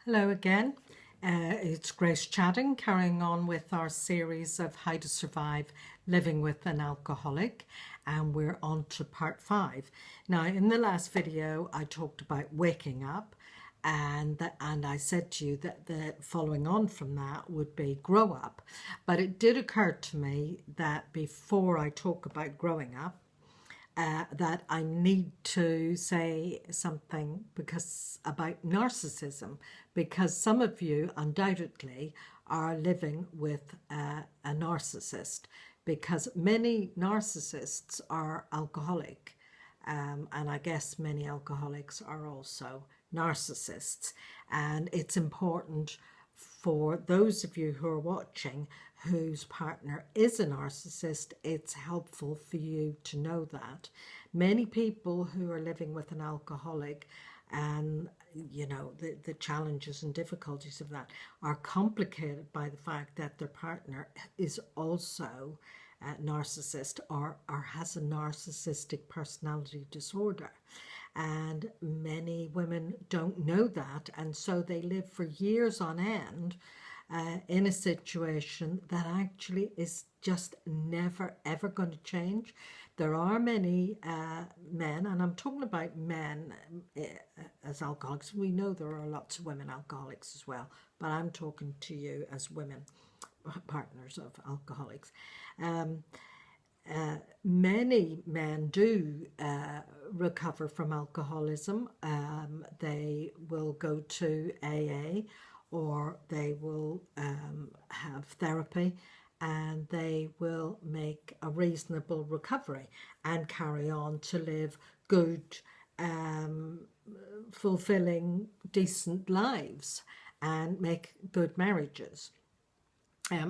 Hello again. It's Grace chatting, carrying on with our series of how to survive living with an alcoholic, and we're on to part 5. Now, in the last video, I talked about waking up, and I said to you that the following on from that would be grow up. But it did occur to me that before I talk about growing up, that I need to say something about narcissism, because some of you undoubtedly are living with a narcissist, because many narcissists are alcoholic, and I guess many alcoholics are also narcissists, and it's important for those of you who are watching whose partner is a narcissist, it's helpful for you to know that. Many people who are living with an alcoholic, and the challenges and difficulties of that are complicated by the fact that their partner is also a narcissist or has a narcissistic personality disorder. And many women don't know that, and so they live for years on end in a situation that actually is just never ever going to change. There are many men, and I'm talking about men as alcoholics. We know there are lots of women alcoholics as well, but I'm talking to you as women partners of alcoholics. Many men do recover from alcoholism. They will go to AA, or they will have therapy, and they will make a reasonable recovery and carry on to live good, fulfilling, decent lives and make good marriages.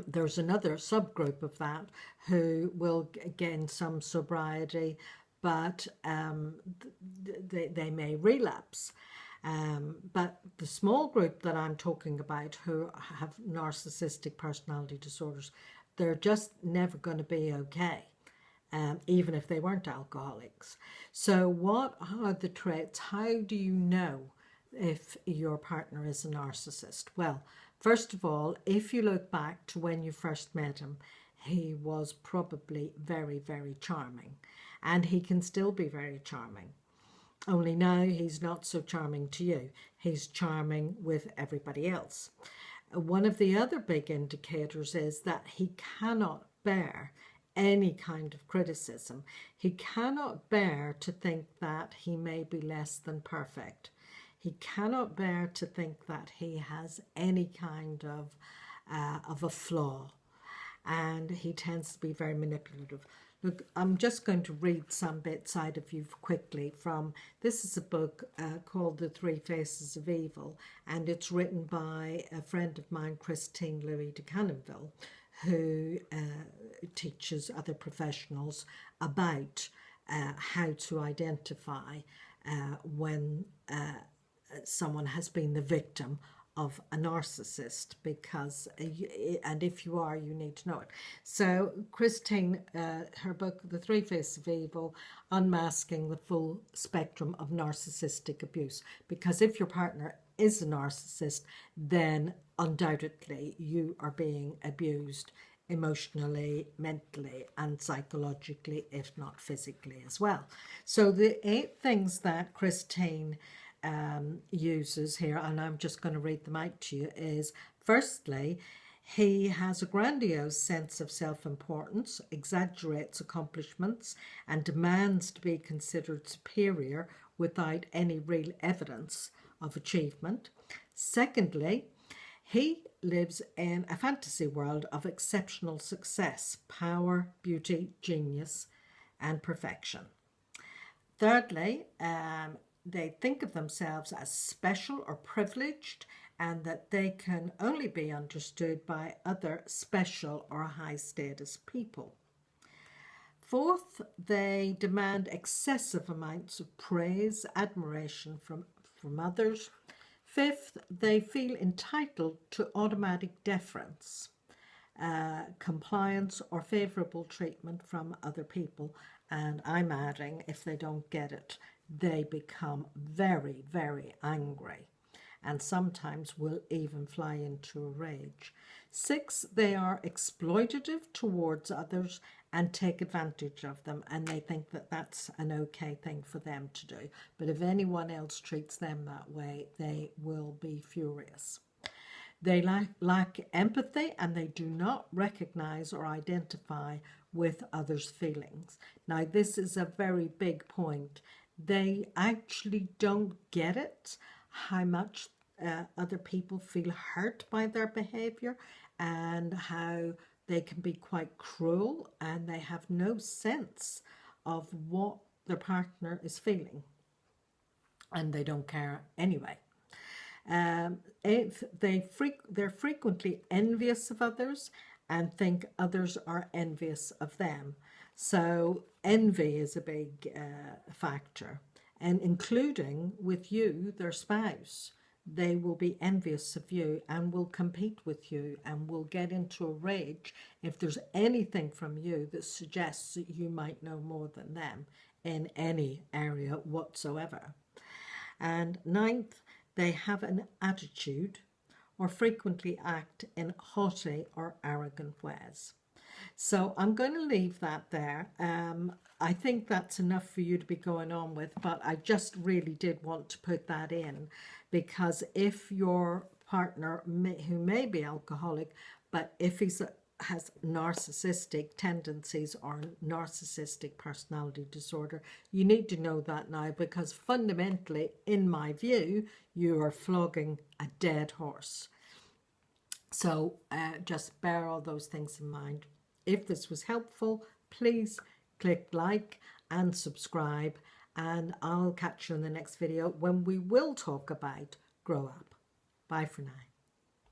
There's another subgroup of that who will gain some sobriety, but they may relapse. But the small group that I'm talking about who have narcissistic personality disorders, they're just never going to be okay, even if they weren't alcoholics. So what are the traits? How do you know if your partner is a narcissist? Well, first of all, if you look back to when you first met him, he was probably very, very charming, and he can still be very charming. Only now he's not so charming to you. He's charming with everybody else. One of the other big indicators is that he cannot bear any kind of criticism. He cannot bear to think that he may be less than perfect. He cannot bear to think that he has any kind of a flaw, and he tends to be very manipulative. Look, I'm just going to read some bits out of you quickly from, this is a book called The Three Faces of Evil, and it's written by a friend of mine, Christine Louis de Canonville, who teaches other professionals about how to identify when someone has been the victim of a narcissist, because and if you are, you need to know it. So Christine, her book The Three Faces of Evil, unmasking the full spectrum of narcissistic abuse, because if your partner is a narcissist, then undoubtedly you are being abused emotionally, mentally, and psychologically, if not physically as well. So the 8 things that Christine uses here, and I'm just going to read them out to you, is firstly, he has a grandiose sense of self-importance, exaggerates accomplishments, and demands to be considered superior without any real evidence of achievement. Secondly, he lives in a fantasy world of exceptional success, power, beauty, genius, and perfection. Thirdly, they think of themselves as special or privileged, and that they can only be understood by other special or high status people. Fourth, they demand excessive amounts of praise, admiration from others. Fifth, they feel entitled to automatic deference, compliance, or favourable treatment from other people. And I'm adding, if they don't get it, they become very, very angry. and sometimes will even fly into a rage. 6, they are exploitative towards others and take advantage of them, and they think that that's an okay thing for them to do. But if anyone else treats them that way, they will be furious. They lack empathy, and they do not recognize or identify with others' feelings. Now, this is a very big point. They actually don't get it, how much other people feel hurt by their behavior, and how they can be quite cruel, and they have no sense of what their partner is feeling, and they don't care anyway. They're frequently envious of others and think others are envious of them. So envy is a big factor, and including with you, their spouse. They will be envious of you and will compete with you and will get into a rage if there's anything from you that suggests that you might know more than them in any area whatsoever. And 9th, they have an attitude or frequently act in haughty or arrogant ways. So I'm going to leave that there. I think that's enough for you to be going on with, but I just really did want to put that in, because if your partner, who may be alcoholic, but if he's has narcissistic tendencies or narcissistic personality disorder, you need to know that now, because fundamentally, in my view, you are flogging a dead horse. So just bear all those things in mind. If this was helpful, please click like and subscribe, and I'll catch you in the next video when we will talk about grow up. Bye for now.